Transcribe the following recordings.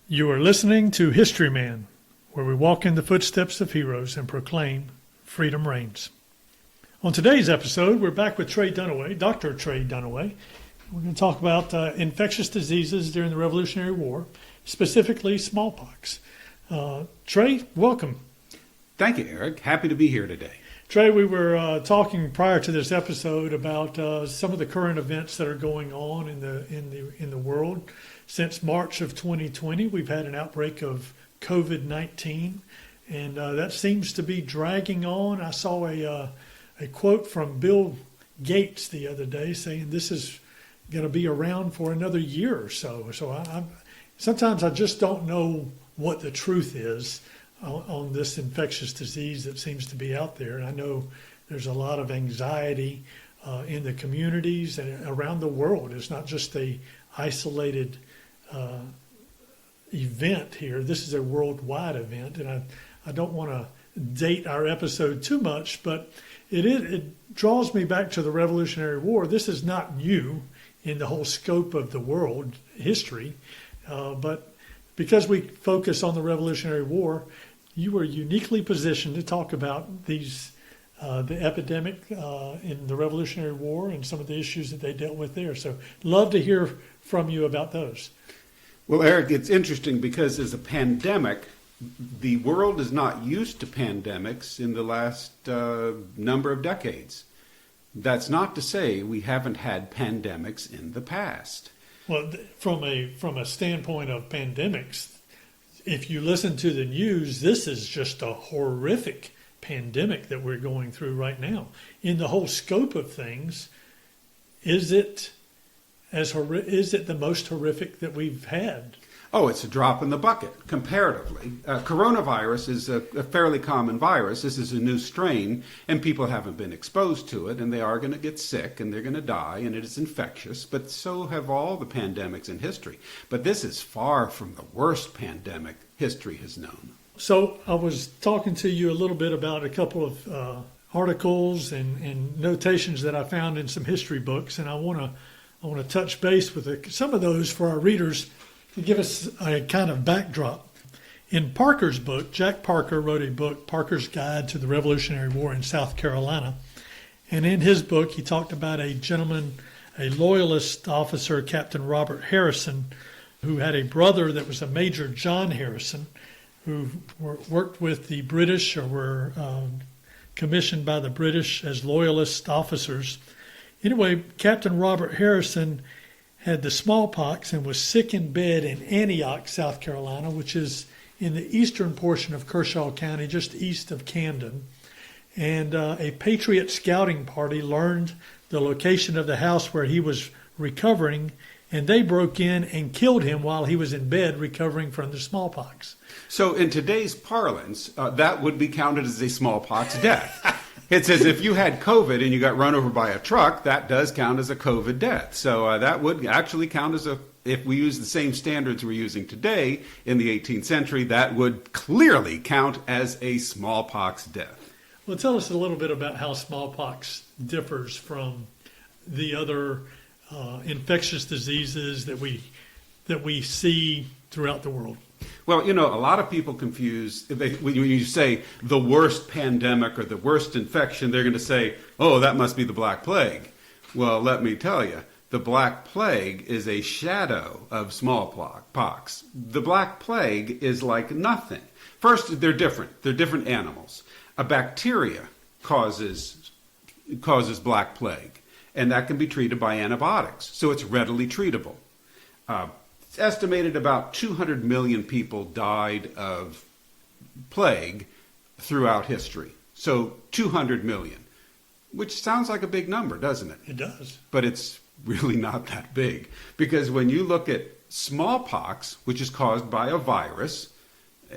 You are listening to Historyman, where we walk in the footsteps of heroes and proclaim freedom reigns. On today's episode, we're back with Tray Dunaway, Dr.Tray Dunaway. We're going to talk about infectious diseases during the Revolutionary War, specifically smallpox. Tray, welcome. Thank you, Eric. Happy to be here today. Tray, we were talking prior to this episode about some of the current events that are going on in the world. Since March of 2020, we've had an outbreak of COVID-19, and that seems to be dragging on. I saw a quote from Bill Gates the other day saying this is going to be around for another year or so. So sometimes I just don't know what the truth is on this infectious disease that seems to be out there. And I know there's a lot of anxiety in the communities and around the world. It's not just a isolated event here. This is a worldwide event, and I don't want to date our episode too much, but it draws me back to the Revolutionary War. This is not new in the whole scope of the world history, but because we focus on the Revolutionary War, you were uniquely positioned to talk about these the epidemic in the Revolutionary War and some of the issues that they dealt with there. So love to hear from you about those. Well, Eric, it's interesting because as a pandemic, the world is not used to pandemics in the last number of decades. That's not to say we haven't had pandemics in the past. Well, from a standpoint of pandemics, if you listen to the news, this is just a horrific pandemic that we're going through right now. In the whole scope of things, is it the most horrific that we've had? Oh, it's a drop in the bucket, comparatively. Coronavirus is a fairly common virus. This is a new strain, and people haven't been exposed to it, and they are going to get sick, and they're going to die, and it is infectious, but so have all the pandemics in history. But this is far from the worst pandemic history has known. So I was talking to you a little bit about a couple of articles and notations that I found in some history books, and I want to touch base with some of those for our readers to give us a kind of backdrop. In Parker's book, Jack Parker wrote a book, Parker's Guide to the Revolutionary War in South Carolina. And in his book, he talked about a gentleman, a loyalist officer, Captain Robert Harrison, who had a brother that was a Major John Harrison, who worked with the British or were commissioned by the British as loyalist officers. Anyway, Captain Robert Harrison had the smallpox and was sick in bed in Antioch, South Carolina, which is in the eastern portion of Kershaw County, just east of Camden. And a Patriot scouting party learned the location of the house where he was recovering, and they broke in and killed him while he was in bed recovering from the smallpox. So in today's parlance, that would be counted as a smallpox death. It's as if you had COVID and you got run over by a truck, that does count as a COVID death. So that would actually count as if we use the same standards we're using today in the 18th century, that would clearly count as a smallpox death. Well, tell us a little bit about how smallpox differs from the other infectious diseases that we see throughout the world. Well, you know, a lot of people confuse, when you say the worst pandemic or the worst infection, they're going to say, oh, that must be the Black Plague. Well, let me tell you, the Black Plague is a shadow of smallpox. The Black Plague is like nothing. First, they're different. They're different animals. A bacteria causes Black Plague, and that can be treated by antibiotics, so it's readily treatable. It's estimated about 200 million people died of plague throughout history. So 200 million, which sounds like a big number, doesn't it? It does. But it's really not that big, because when you look at smallpox, which is caused by a virus,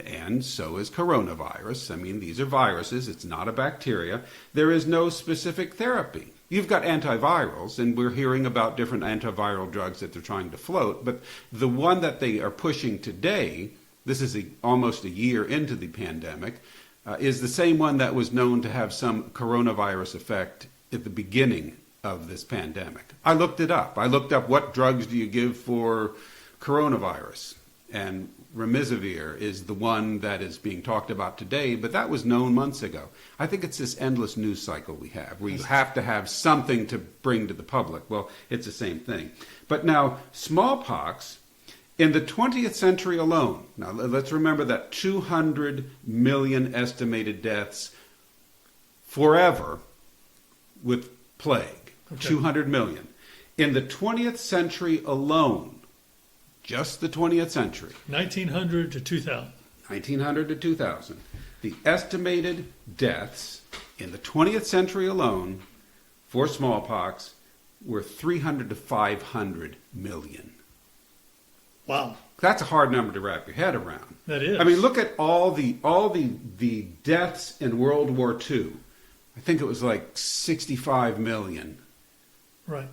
and so is coronavirus. I mean, these are viruses. It's not a bacteria. There is no specific therapy. You've got antivirals, and we're hearing about different antiviral drugs that they're trying to float. But the one that they are pushing today, this is almost a year into the pandemic, is the same one that was known to have some coronavirus effect at the beginning of this pandemic. I looked it up. I looked up what drugs do you give for coronavirus. And remdesivir is the one that is being talked about today, but that was known months ago. I think it's this endless news cycle we have, where you have to have something to bring to the public. Well, it's the same thing. But now, smallpox, in the 20th century alone, now let's remember that 200 million estimated deaths forever with plague. Okay. 200 million. In the 20th century alone, just the 20th century. 1900 to 2000. 1900 to 2000. The estimated deaths in the 20th century alone for smallpox were 300 to 500 million. Wow. That's a hard number to wrap your head around. That is. I mean, look at all the deaths in World War II. I think it was like 65 million. Right.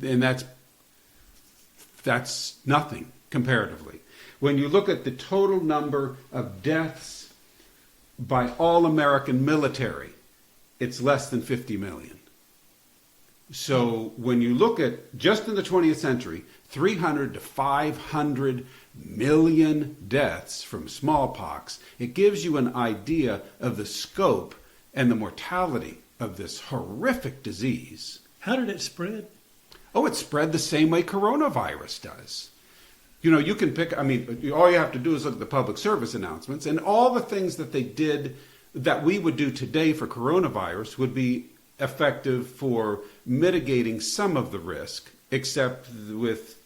And that's nothing comparatively. When you look at the total number of deaths by all American military, it's less than 50 million. So when you look at, just in the 20th century, 300 to 500 million deaths from smallpox, it gives you an idea of the scope and the mortality of this horrific disease. How did it spread? Oh, it spread the same way coronavirus does. You know, you can pick, I mean, all you have to do is look at the public service announcements, and all the things that they did that we would do today for coronavirus would be effective for mitigating some of the risk, except with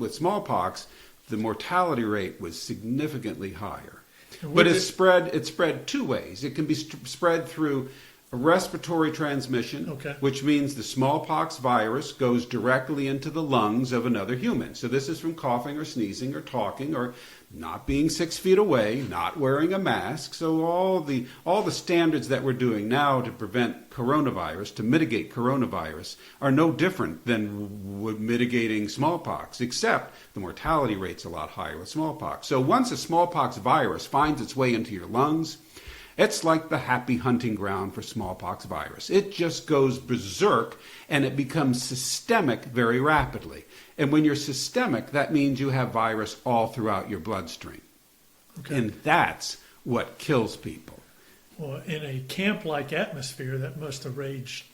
smallpox, the mortality rate was significantly higher. But it spread two ways. It can be spread through a respiratory transmission, okay, which means the smallpox virus goes directly into the lungs of another human. So this is from coughing or sneezing or talking or not being 6 feet away, not wearing a mask. So all the standards that we're doing now to prevent coronavirus, to mitigate coronavirus, are no different than mitigating smallpox, except the mortality rate's a lot higher with smallpox. So once a smallpox virus finds its way into your lungs, it's like the happy hunting ground for smallpox virus. It just goes berserk and it becomes systemic very rapidly. And when you're systemic, that means you have virus all throughout your bloodstream. Okay. And that's what kills people. Well, in a camp-like atmosphere, that must have raged,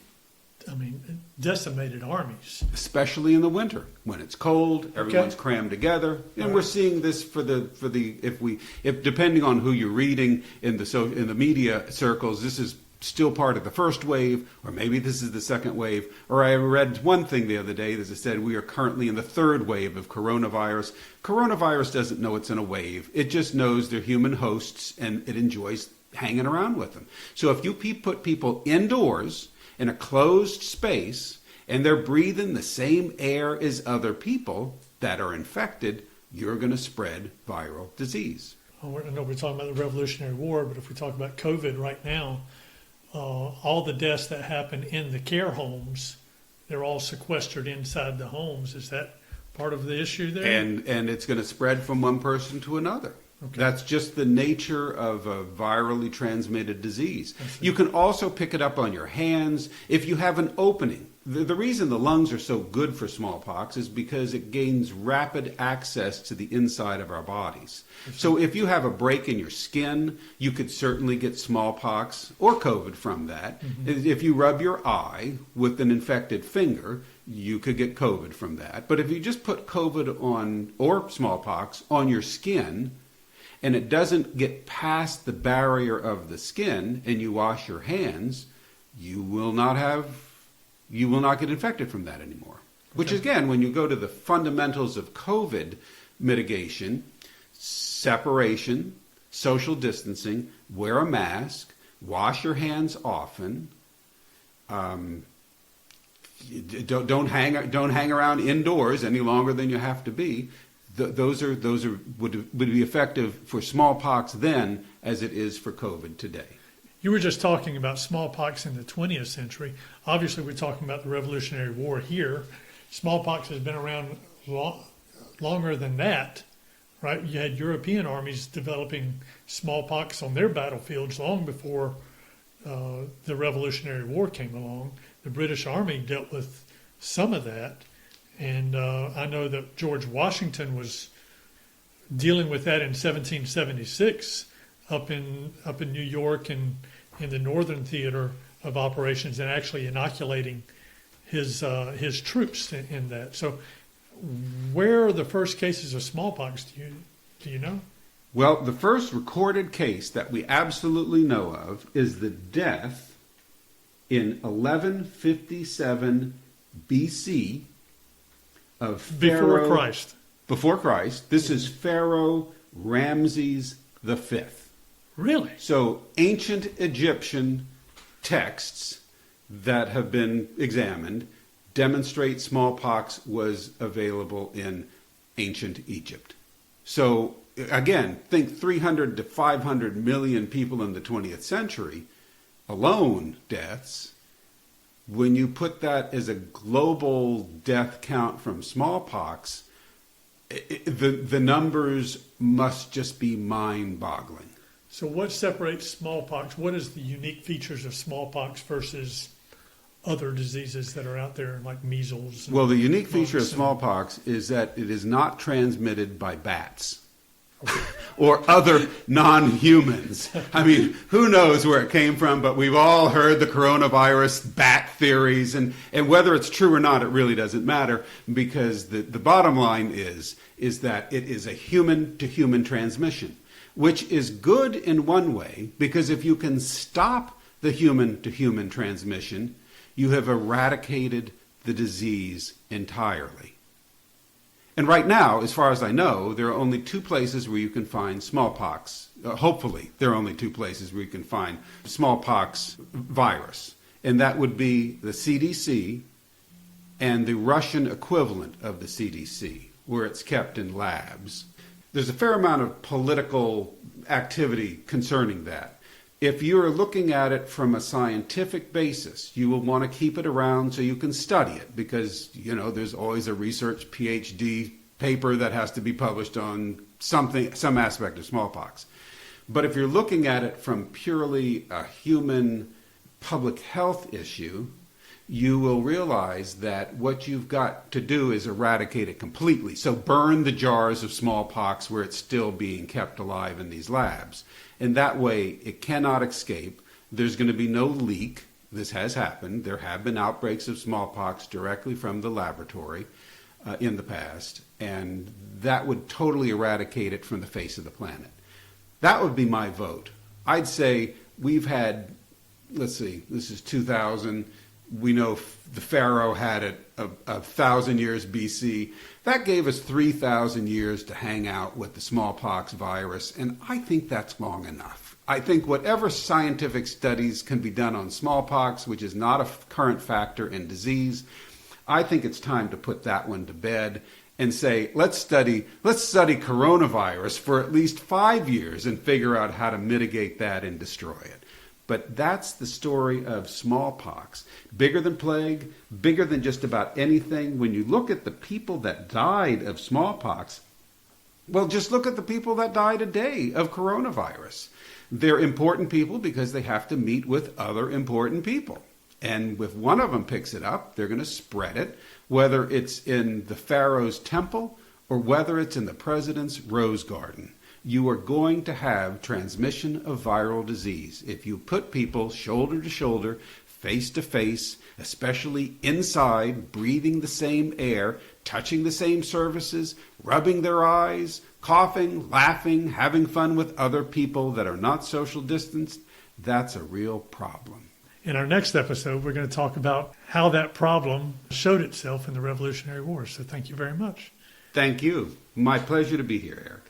I mean, decimated armies. Especially in the winter, when it's cold, everyone's crammed together, and we're seeing this if depending on who you're reading in the media circles, this is still part of the first wave, or maybe this is the second wave. Or I read one thing the other day that said we are currently in the third wave of coronavirus. Coronavirus doesn't know it's in a wave; it just knows they're human hosts, and it enjoys hanging around with them. So if you put people indoors in a closed space, and they're breathing the same air as other people that are infected, you're going to spread viral disease. I know we're talking about the Revolutionary War, but if we talk about COVID right now, all the deaths that happen in the care homes, they're all sequestered inside the homes. Is that part of the issue there? And it's going to spread from one person to another. Okay. That's just the nature of a virally transmitted disease. You can also pick it up on your hands. If you have an opening, the reason the lungs are so good for smallpox is because it gains rapid access to the inside of our bodies. So if you have a break in your skin, you could certainly get smallpox or COVID from that. Mm-hmm. If you rub your eye with an infected finger, you could get COVID from that. But if you just put COVID on, or smallpox, on your skin, and it doesn't get past the barrier of the skin, and you wash your hands, you will not get infected from that anymore. Okay. Which again, when you go to the fundamentals of COVID mitigation, separation, social distancing, wear a mask, wash your hands often, don't hang around indoors any longer than you have to be. Those would be effective for smallpox then as it is for COVID today. You were just talking about smallpox in the 20th century. Obviously, we're talking about the Revolutionary War here. Smallpox has been around longer than that, right? You had European armies developing smallpox on their battlefields long before the Revolutionary War came along. The British Army dealt with some of that. And I know that George Washington was dealing with that in 1776 up in New York and in the Northern Theater of Operations, and actually inoculating his troops in that. So, where are the first cases of smallpox? Do you know? Well, the first recorded case that we absolutely know of is the death in 1157 BC of Pharaoh. Before Christ. Before Christ. This is Pharaoh Ramses V. Really? So ancient Egyptian texts that have been examined demonstrate smallpox was available in ancient Egypt. So again, think 300 to 500 million people in the 20th century, alone deaths. When you put that as a global death count from smallpox, the numbers must just be mind-boggling. So what separates smallpox? What is the unique features of smallpox versus other diseases that are out there like measles? Well, the unique feature of smallpox is that it is not transmitted by bats. Or other non-humans. I mean, who knows where it came from, but we've all heard the coronavirus bat theories, and whether it's true or not, it really doesn't matter, because the bottom line is that it is a human-to-human transmission, which is good in one way, because if you can stop the human-to-human transmission, you have eradicated the disease entirely. And right now, as far as I know, there are only two places where you can find smallpox. Hopefully, there are only two places where you can find smallpox virus. And that would be the CDC and the Russian equivalent of the CDC, where it's kept in labs. There's a fair amount of political activity concerning that. If you're looking at it from a scientific basis, you will want to keep it around so you can study it, because, there's always a research PhD paper that has to be published on some aspect of smallpox. But if you're looking at it from purely a human public health issue, you will realize that what you've got to do is eradicate it completely. So burn the jars of smallpox where it's still being kept alive in these labs. And that way, it cannot escape. There's going to be no leak. This has happened. There have been outbreaks of smallpox directly from the laboratory in the past. And that would totally eradicate it from the face of the planet. That would be my vote. I'd say we've had, let's see, this is 2000. We know the Pharaoh had it 1,000 years BC. That gave us 3,000 years to hang out with the smallpox virus, and I think that's long enough. I think whatever scientific studies can be done on smallpox, which is not a current factor in disease, I think it's time to put that one to bed and say, let's study coronavirus for at least 5 years and figure out how to mitigate that and destroy it. But that's the story of smallpox. Bigger than plague, bigger than just about anything. When you look at the people that died of smallpox, well, just look at the people that die today of coronavirus. They're important people because they have to meet with other important people. And if one of them picks it up, they're going to spread it, whether it's in the Pharaoh's temple or whether it's in the president's rose garden. You are going to have transmission of viral disease if you put people shoulder to shoulder, face to face, especially inside, breathing the same air, touching the same surfaces, rubbing their eyes, coughing, laughing, having fun with other people that are not social distanced. That's a real problem. In our next episode, we're going to talk about how that problem showed itself in the Revolutionary War. So thank you very much. Thank you. My pleasure to be here, Eric.